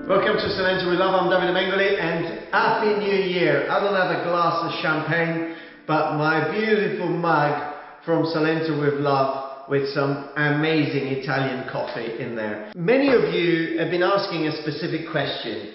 Welcome to Salento with Love. I'm Davide Mengoli and Happy New Year. I don't have a glass of champagne, but my beautiful mug from Salento with Love with some amazing Italian coffee in there. Many of you have been asking a specific question.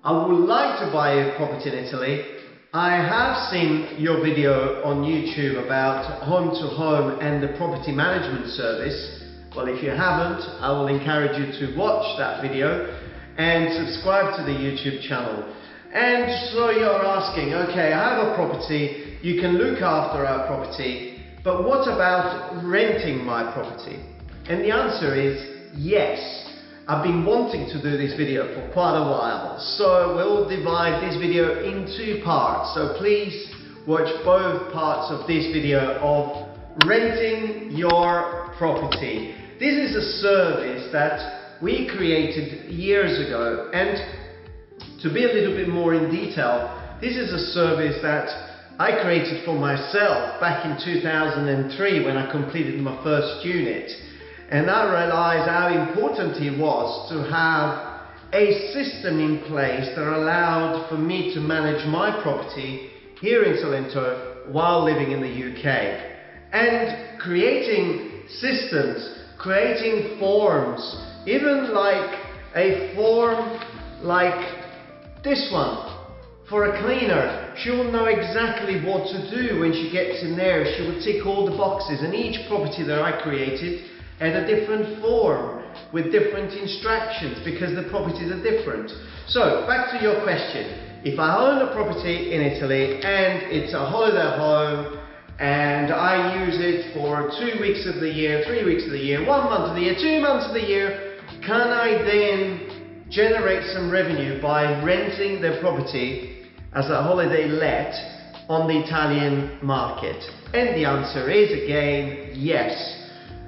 I would like to buy a property in Italy. I have seen your video on YouTube about home to home and the property management service. Well, if you haven't, I will encourage you to watch that video and subscribe to the YouTube channel. And so you're asking, okay, I have a property, you can look after our property, but what about renting my property? And the answer is yes. I've been wanting to do this video for quite a while, so we'll divide this video in two parts. So please watch both parts of this video of renting your property. This is a service that we created years ago, and to be a little bit more in detail, this is a service that I created for myself back in 2003 when I completed my first unit. And I realized how important it was to have a system in place that allowed for me to manage my property here in Salento while living in the UK. And creating systems, creating forms, even like a form like this one for a cleaner. She will know exactly what to do when she gets in there. She will tick all the boxes, and each property that I created had a different form with different instructions because the properties are different. So back to your question. If I own a property in Italy and it's a holiday home and I use it for 2 weeks of the year, 3 weeks of the year, 1 month of the year, 2 months of the year, can I then generate some revenue by renting the property as a holiday let on the Italian market? And the answer is again, yes.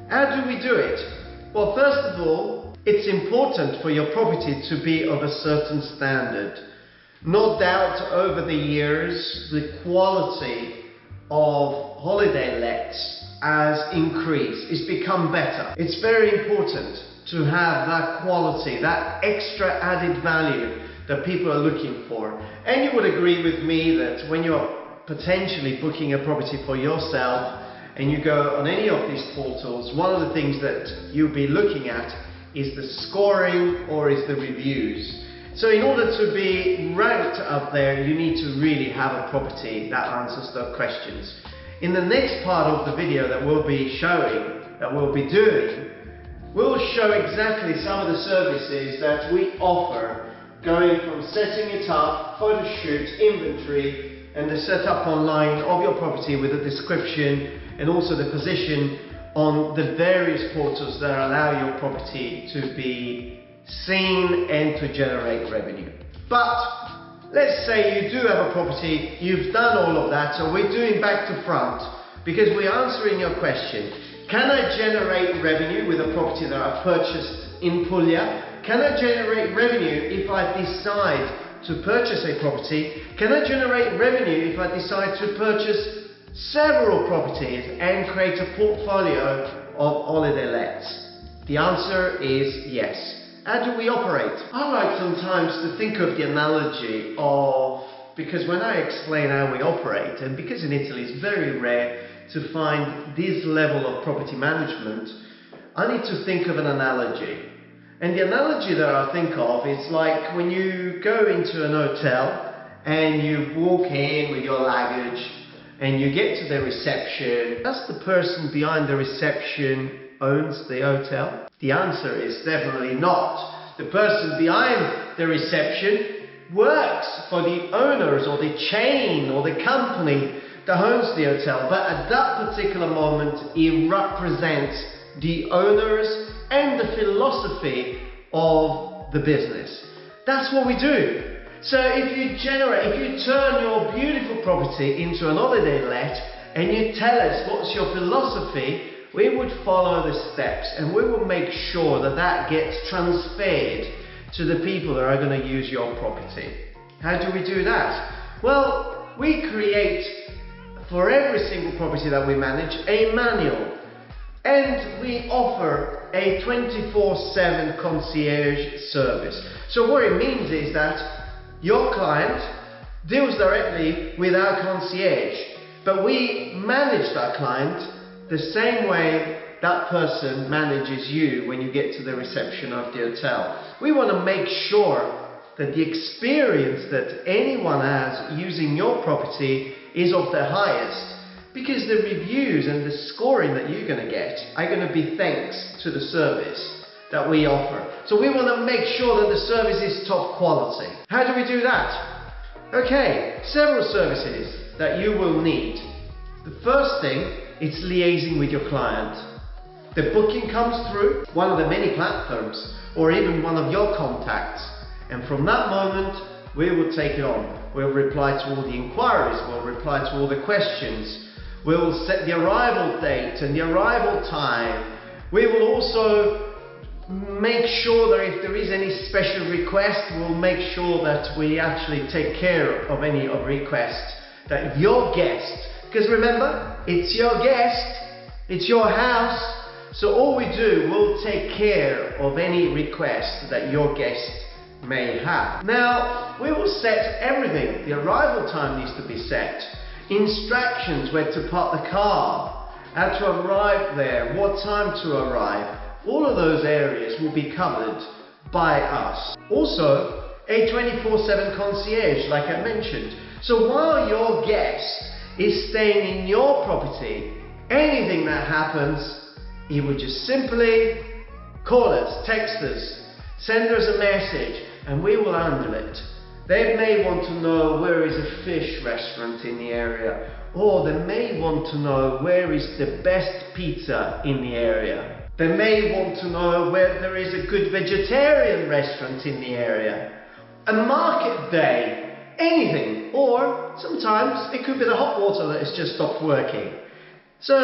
How do we do it? Well, first of all, it's important for your property to be of a certain standard. No doubt over the years, the quality of holiday lets has increased. It's become better. It's very important to have that quality, that extra added value that people are looking for. And you would agree with me that when you're potentially booking a property for yourself and you go on any of these portals, one of the things that you'll be looking at is the scoring or is the reviews. So in order to be ranked up there, you need to really have a property that answers those questions. In the next part of the video that we'll be showing, that we'll be doing, we'll show exactly some of the services that we offer, going from setting it up, photo shoot, inventory, and the setup online of your property with a description and also the position on the various portals that allow your property to be seen and to generate revenue. But let's say you do have a property, you've done all of that, so we're doing back to front because we're answering your question. Can I generate revenue with a property that I've purchased in Puglia? Can I generate revenue if I decide to purchase a property? Can I generate revenue if I decide to purchase several properties and create a portfolio of holiday lets? The answer is yes. How do we operate? I like sometimes to think of the analogy of, because when I explain how we operate, and because in Italy it's very rare to find this level of property management, I need to think of an analogy. And the analogy that I think of is like when you go into an hotel and you walk in with your luggage and you get to the reception. Does the person behind the reception owns the hotel? The answer is definitely not. The person behind the reception works for the owners or the chain or the company that owns the hotel, but at that particular moment he represents the owners and the philosophy of the business. That's what we do. So if you turn your beautiful property into an holiday let and you tell us what's your philosophy, we would follow the steps and we will make sure that that gets transferred to the people that are going to use your property. How do we do that? Well, we create for every single property that we manage a manual And we offer a 24/7 concierge service. So what it means is that your client deals directly with our concierge, but we manage that client the same way that person manages you when you get to the reception of the hotel. We want to make sure that the experience that anyone has using your property is of the highest, because the reviews and the scoring that you're going to get are going to be thanks to the service that we offer. So we want to make sure that the service is top quality. How do we do that? Okay, several services that you will need. The first thing is liaising with your client. The booking comes through one of the many platforms or even one of your contacts, and from that moment we will take it on. We'll reply to all the inquiries, we'll reply to all the questions, we'll set the arrival date and the arrival time. We will also make sure that if there is any special request, we'll make sure that we actually take care of any requests that your guest, because remember, it's your guest, it's your house, so all we do, we'll take care of any request that your guest may have. Now, we will set everything. The arrival time needs to be set, instructions where to park the car, how to arrive there, what time to arrive. All of those areas will be covered by us. Also, a 24/7 concierge, like I mentioned. So while your guest is staying in your property, anything that happens, he would just simply call us, text us, send us a message, and we will handle it. They may want to know where is a fish restaurant in the area, or they may want to know where is the best pizza in the area. They may want to know where there is a good vegetarian restaurant in the area, a market day, anything. Or sometimes it could be the hot water that has just stopped working. So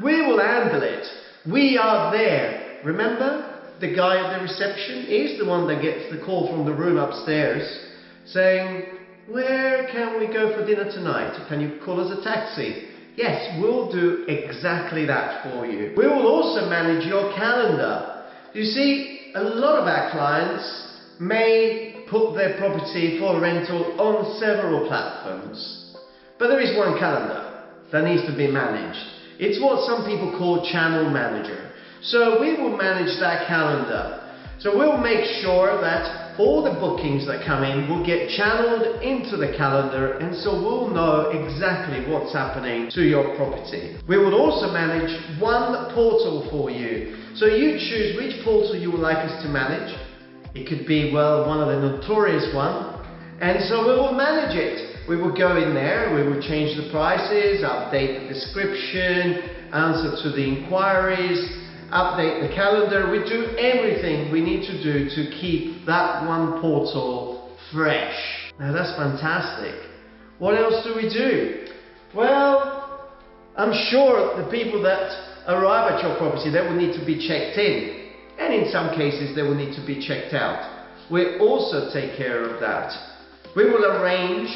we will handle it. We are there. Remember, the guy at the reception is the one that gets the call from the room upstairs saying, where can we go for dinner tonight? Can you call us a taxi? Yes, we'll do exactly that for you. We will also manage your calendar. You see, a lot of our clients may put their property for rental on several platforms, but there is one calendar that needs to be managed. It's what some people call channel manager. So we will manage that calendar. So we'll make sure that all the bookings that come in will get channeled into the calendar, and so we'll know exactly what's happening to your property. We will also manage one portal for you. So you choose which portal you would like us to manage. It could be, well, one of the notorious ones, and so we will manage it. We will go in there, we will change the prices, update the description, answer to the inquiries, update the calendar. We do everything we need to do to keep that one portal fresh. Now that's fantastic. What else do we do? Well, I'm sure the people that arrive at your property, they will need to be checked in, and in some cases they will need to be checked out. We also take care of that. We will arrange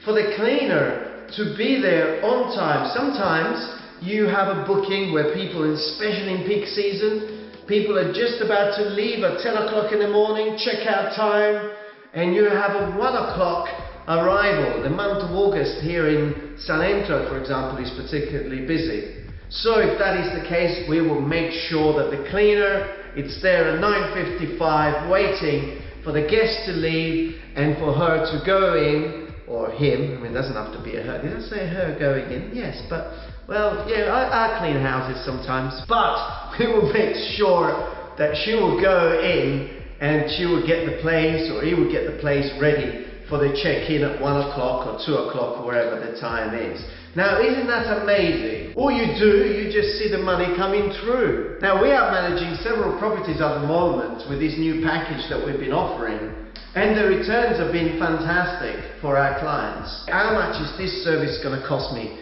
for the cleaner to be there on time. Sometimes you have a booking where people, especially in peak season, people are just about to leave at 10 o'clock in the morning, check-out time, and you have a 1 o'clock arrival. The month of August here in Salento, for example, is particularly busy. So if that is the case, we will make sure that the cleaner, it's there at 9:55 waiting for the guest to leave and for her to go in, or him, I mean it doesn't have to be a her. Did I say her going in? Yes, but well, yeah, I clean houses sometimes. But we will make sure that she will go in and she will get the place, or he will get the place ready for the check-in at 1 o'clock or 2 o'clock or wherever the time is. Now, isn't that amazing? All you do, you just see the money coming through. Now, we are managing several properties at the moment with this new package that we've been offering, and the returns have been fantastic for our clients. How much is this service going to cost me?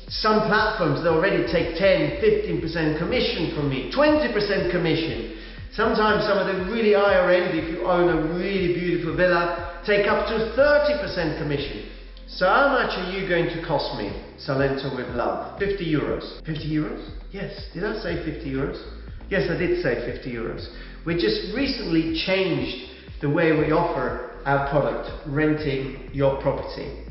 Some platforms, they already take 10, 15% commission from me, 20% commission. Sometimes some of the really higher end, if you own a really beautiful villa, take up to 30% commission. So how much are you going to cost me, Salento with love? 50 euros. 50 euros? Yes, did I say 50 euros? Yes, I did say 50 euros. We just recently changed the way we offer our product, renting your property.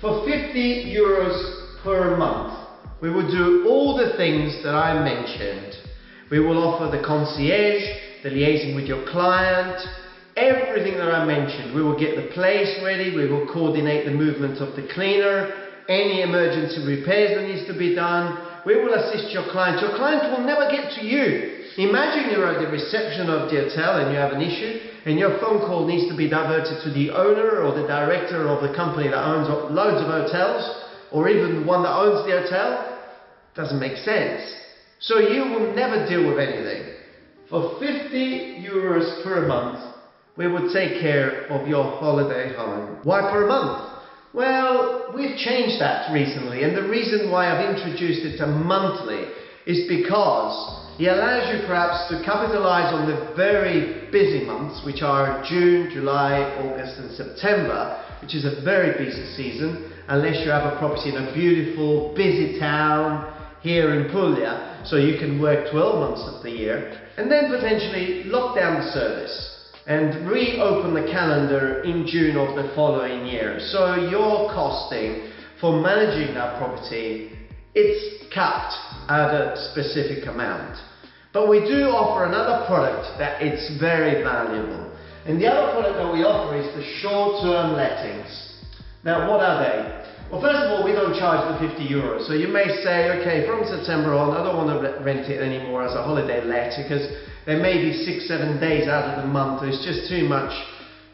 For 50 euros per month, we will do all the things that I mentioned. We will offer the concierge, the liaison with your client, everything that I mentioned. We will get the place ready, we will coordinate the movement of the cleaner, any emergency repairs that needs to be done. We will assist your client. Your client will never get to you. Imagine you're at the reception of the hotel and you have an issue and your phone call needs to be diverted to the owner or the director of the company that owns loads of hotels, or even one that owns the hotel. Doesn't make sense. So you will never deal with anything. For 50 euros per month, we would take care of your holiday home. Why per month? Well, we've changed that recently, and the reason why I've introduced it to monthly is because it allows you perhaps to capitalize on the very busy months, which are June, July, August and September, which is a very busy season, unless you have a property in a beautiful, busy town here in Puglia, so you can work 12 months of the year, and then potentially lock down the service and reopen the calendar in June of the following year. So your costing for managing that property, it's capped at a specific amount. But we do offer another product that it's very valuable. And the other product that we offer is the short-term lettings. Now, what are they? Well, first of all, we don't charge the 50 euros. So you may say, okay, from September on, I don't want to rent it anymore as a holiday let, because there may be 6-7 days out of the month. It's just too much.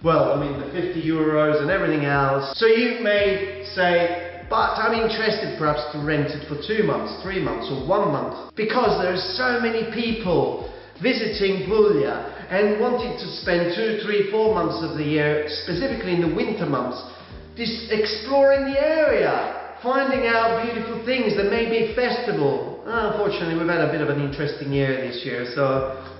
Well, I mean, the 50 euros and everything else. So you may say, but I'm interested perhaps to rent it for 2 months, 3 months or 1 month, because there are so many people visiting Puglia and wanting to spend 2, 3, 4 months of the year, specifically in the winter months, just exploring the area, finding out beautiful things. There may be a festival. Unfortunately, we've had a bit of an interesting year this year,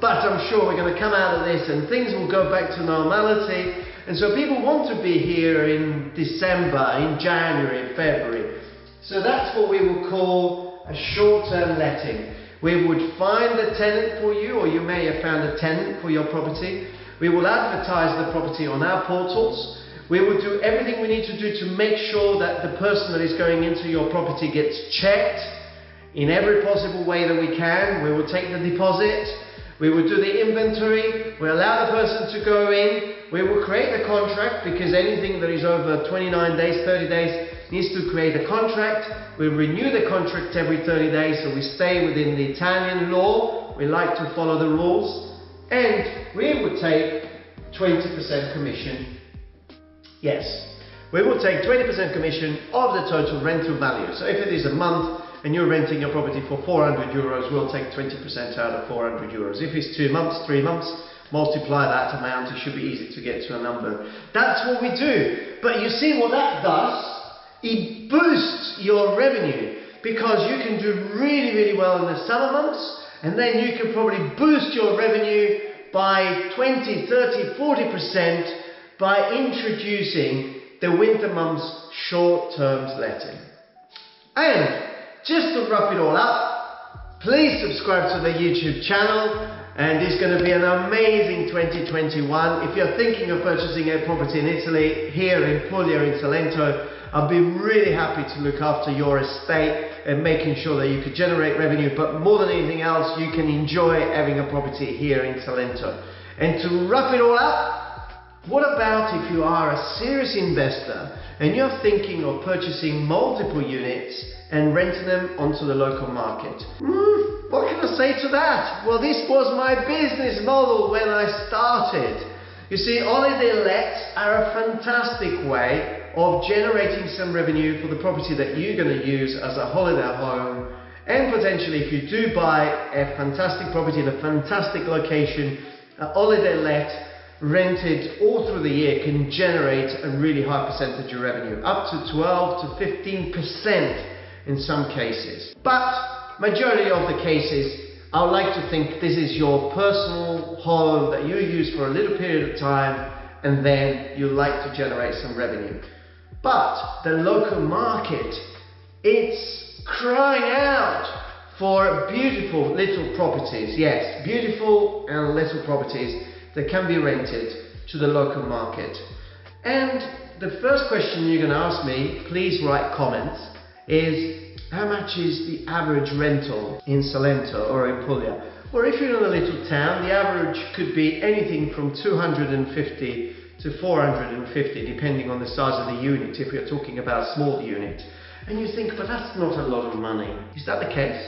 but I'm sure we're going to come out of this and things will go back to normality. And so people want to be here in December, in January, in February. So that's what we will call a short-term letting. We would find a tenant for you, or you may have found a tenant for your property. We will advertise the property on our portals. We will do everything we need to do to make sure that the person that is going into your property gets checked in every possible way that we can. We will take the deposit. We will do the inventory. We allow the person to go in. We will create the contract, because anything that is over 29 days, 30 days needs to create a contract. We renew the contract every 30 days, so we stay within the Italian law. We like to follow the rules. And we would take 20% commission. Yes, we will take 20% commission of the total rental value. So if it is a month and you're renting your property for 400 euros, we'll take 20% out of 400 euros. If it's 2 months, 3 months, multiply that amount, it should be easy to get to a number. That's what we do. But you see what that does? It boosts your revenue, because you can do really, really well in the summer months, and then you can probably boost your revenue by 20, 30, 40% by introducing the winter months short-term letting. And just to wrap it all up, please subscribe to the YouTube channel, and it's going to be an amazing 2021. If you're thinking of purchasing a property in Italy, here in Puglia, in Salento, I'll be really happy to look after your estate and making sure that you could generate revenue, but more than anything else, you can enjoy having a property here in Salento. And to wrap it all up, what about if you are a serious investor and you're thinking of purchasing multiple units and renting them onto the local market? What can I say to that? Well, this was my business model when I started. You see, holiday lets are a fantastic way of generating some revenue for the property that you're going to use as a holiday home. And potentially, if you do buy a fantastic property in a fantastic location, a holiday let rented all through the year can generate a really high percentage of revenue, up to 12 to 15% in some cases. But majority of the cases, I would like to think this is your personal home that you use for a little period of time, and then you like to generate some revenue. But the local market, it's crying out for beautiful little properties. Yes, beautiful and little properties that can be rented to the local market. And the first question you're going to ask me, please write comments, is how much is the average rental in Salento or in Puglia? Or if you're in a little town, the average could be anything from 250 to 450, depending on the size of the unit, if we're talking about a small unit. And you think, but that's not a lot of money. Is that the case?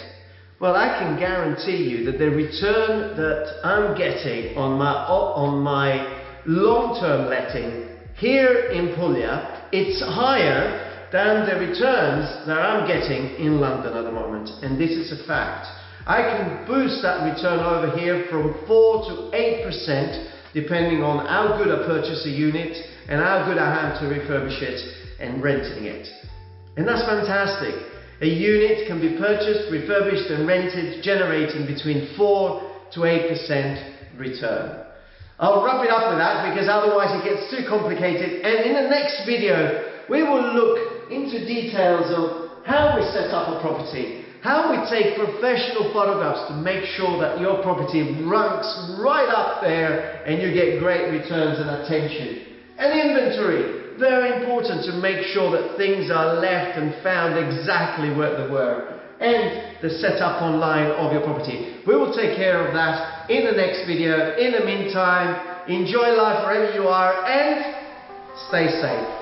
Well, I can guarantee you that the return that I'm getting on my long-term letting here in Puglia, it's higher than the returns that I'm getting in London at the moment. And this is a fact. I can boost that return over here from 4 to 8%, depending on how good I purchase a unit and how good I am to refurbish it and renting it. And that's fantastic. A unit can be purchased, refurbished and rented, generating between 4 to 8% return. I'll wrap it up with that because otherwise it gets too complicated, and in the next video we will look into details of how we set up a property, how we take professional photographs to make sure that your property ranks right up there and you get great returns and attention. And inventory, very important to make sure that things are left and found exactly where they were. And the setup online of your property. We will take care of that in the next video. In the meantime, enjoy life wherever you are and stay safe.